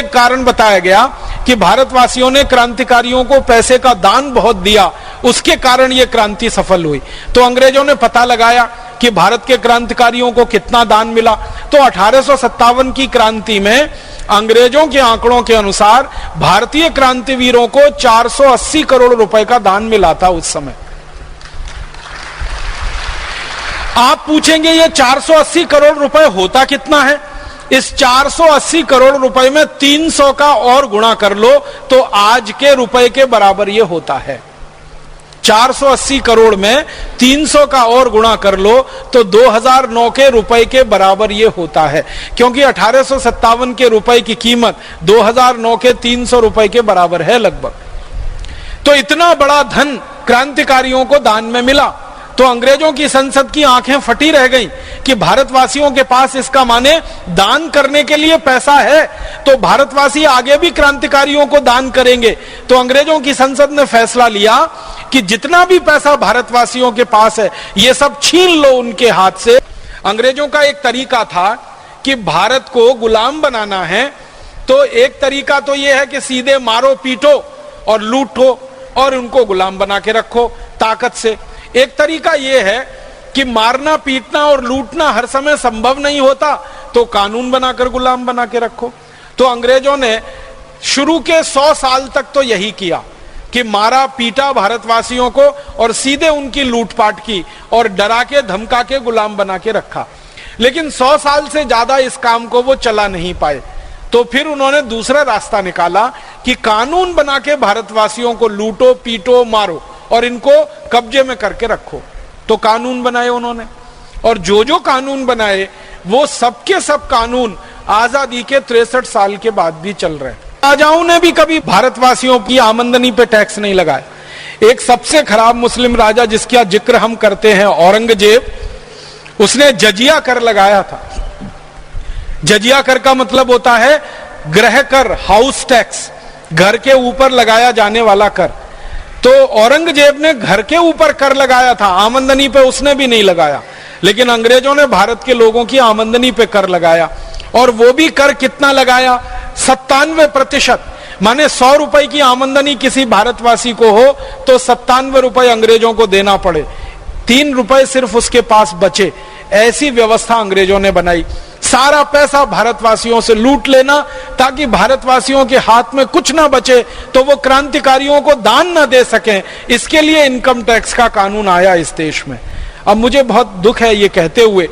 एक कारण बताया गया कि भारतवासियों ने क्रांतिकारियों को पैसे का दान बहुत दिया, उसके कारण यह क्रांति सफल हुई। तो अंग्रेजों ने पता लगाया कि भारत के क्रांतिकारियों को कितना दान मिला। तो 1857 की क्रांति में अंग्रेजों के आंकड़ों के अनुसार भारतीय क्रांतिवीरों को 480 करोड़ रुपए का दान मिला था उस समय। आप पूछेंगे ये 480 करोड़ रुपए होता कितना है? इस 480 करोड़ रुपए में 300 का और गुणा कर लो तो आज के रुपए के बराबर ये होता है। 480 करोड़ में 300 का और गुणा कर लो तो 2009 के रुपए के बराबर ये होता है, क्योंकि 1857 के रुपए की कीमत 2009 के 300 रुपए के बराबर है लगभग। तो इतना बड़ा धन क्रांतिकारियों को दान में मिला। तो अंग्रेजों की संसद की आंखें फटी रह गईं कि भारतवासियों के पास इसका माने दान करने के लिए पैसा है, तो भारतवासी आगे भी क्रांतिकारियों को दान करेंगे। तो अंग्रेजों की संसद ने फैसला लिया कि जितना भी पैसा भारतवासियों के पास है ये सब छीन लो उनके हाथ से। अंग्रेजों का एक तरीका था कि भारत को गुलाम बनाना है, तो एक तरीका तो यह है कि सीधे मारो पीटो और लूटो और उनको गुलाम बना के रखो ताकत से। एक तरीका यह है कि मारना पीटना और लूटना हर समय संभव नहीं होता, तो कानून बनाकर गुलाम बना के रखो। तो अंग्रेजों ने शुरू के 100 साल तक तो यही किया कि मारा पीटा भारतवासियों को और सीधे उनकी लूटपाट की और डरा के धमका के गुलाम बना के रखा। लेकिन 100 साल से ज्यादा इस काम को वो चला नहीं पाए। तो फिर उन्होंने दूसरा रास्ता निकाला कि कानून बना के भारतवासियों को लूटो पीटो मारो और इनको कब्जे में करके रखो। तो कानून बनाए उन्होंने, और जो कानून बनाए वो सबके सब कानून आजादी के 63 साल के बाद भी चल रहे हैं। राजाओं ने भी कभी भारतवासियों की आमदनी पे टैक्स नहीं लगाया। एक सबसे खराब मुस्लिम राजा जिसका जिक्र हम करते हैं, औरंगजेब, उसने जजिया कर लगाया था। जजिया कर का मतलब होता है गृह कर, हाउस टैक्स, घर के ऊपर लगाया जाने वाला कर। तो औरंगजेब ने घर के ऊपर कर लगाया था, आमदनी पे उसने भी नहीं लगाया। लेकिन अंग्रेजों ने भारत के लोगों की आमदनी पे कर लगाया, और वो भी कर कितना लगाया? 97%। माने 100 रुपए की आमदनी किसी भारतवासी को हो तो 97 रुपए अंग्रेजों को देना पड़े, 3 रुपए सिर्फ उसके पास बचे। ऐसी व्यवस्था अंग्रेजों ने बनाई। सारा पैसा भारतवासियों से लूट लेना ताकि भारतवासियों के हाथ में कुछ ना बचे, तो वो क्रांतिकारियों को दान ना दे सकें। इसके लिए इनकम टैक्स का कानून आया इस देश में। अब मुझे बहुत दुख है ये कहते हुए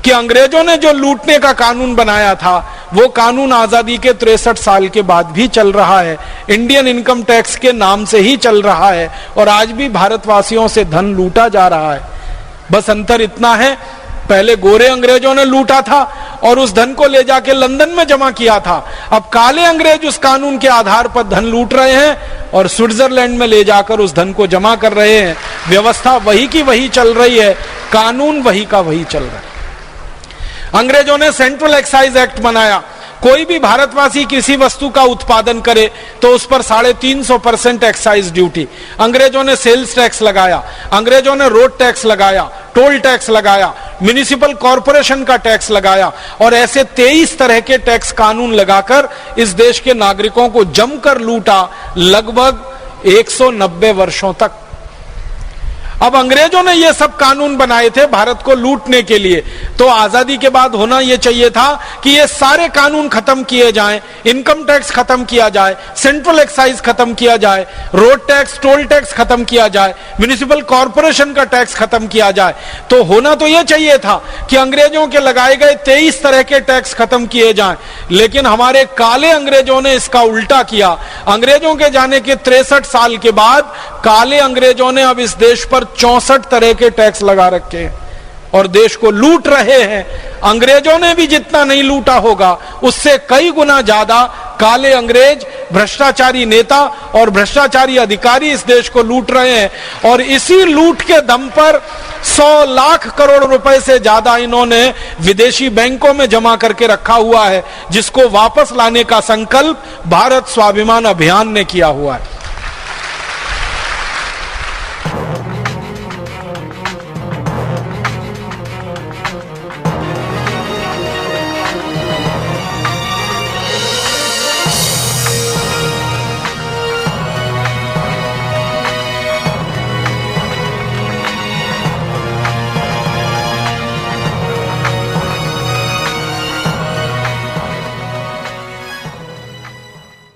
कि अंग्रेजों ने जो लूटने का कानून बनाया था वो कानून आजादी के 63 साल के बाद भी चल रहा है, इंडियन इनकम टैक्स के नाम से ही चल रहा है, और आज भी भारतवासियों से धन लूटा जा रहा है। बस अंतर इतना है, पहले गोरे अंग्रेजों ने लूटा था और उस धन को ले जाके लंदन में जमा किया था। अब काले अंग्रेज उस कानून के आधार पर धन लूट रहे हैं और स्विट्जरलैंड में ले जाकर उस धन को जमा कर रहे हैं। व्यवस्था वही की वही चल रही है, कानून वही का वही चल रहा है। अंग्रेजों ने सेंट्रल एक्साइज एक्ट बनाया। कोई भी भारतवासी किसी वस्तु का उत्पादन करे तो उस पर 350% एक्साइज ड्यूटी। अंग्रेजों ने सेल्स टैक्स लगाया, अंग्रेजों ने रोड टैक्स लगाया, टोल टैक्स लगाया, म्युनिसिपल कॉरपोरेशन का टैक्स लगाया, और ऐसे 23 तरह के टैक्स कानून लगाकर इस देश के नागरिकों को जमकर लूटा लगभग 190 वर्षों तक। अब अंग्रेजों ने ये सब कानून बनाए थे भारत को लूटने के लिए, तो आजादी के बाद होना ये चाहिए था कि ये सारे कानून खत्म किए जाएं, इनकम टैक्स खत्म किया जाए, सेंट्रल एक्साइज खत्म किया जाए, रोड टैक्स टोल टैक्स खत्म किया जाए, म्युनिसिपल कॉरपोरेशन का टैक्स खत्म किया जाए। तो होना तो ये चाहिए था कि अंग्रेजों के लगाए गए 23 तरह के टैक्स खत्म किए जाएं, लेकिन हमारे काले अंग्रेजों ने इसका उल्टा किया। अंग्रेजों के जाने के 63 साल के बाद काले अंग्रेजों ने अब इस देश पर 64 तरह के टैक्स लगा रखे हैं और देश को लूट रहे हैं। अंग्रेजों ने भी जितना नहीं लूटा होगा उससे कई गुना ज्यादा काले अंग्रेज, भ्रष्टाचारी नेता और भ्रष्टाचारी अधिकारी इस देश को लूट रहे हैं, और इसी लूट के दम पर 100 लाख करोड़ रुपए से ज्यादा इन्होंने विदेशी बैंकों में जमा करके रखा हुआ है, जिसको वापस लाने का संकल्प भारत स्वाभिमान अभियान ने किया हुआ है।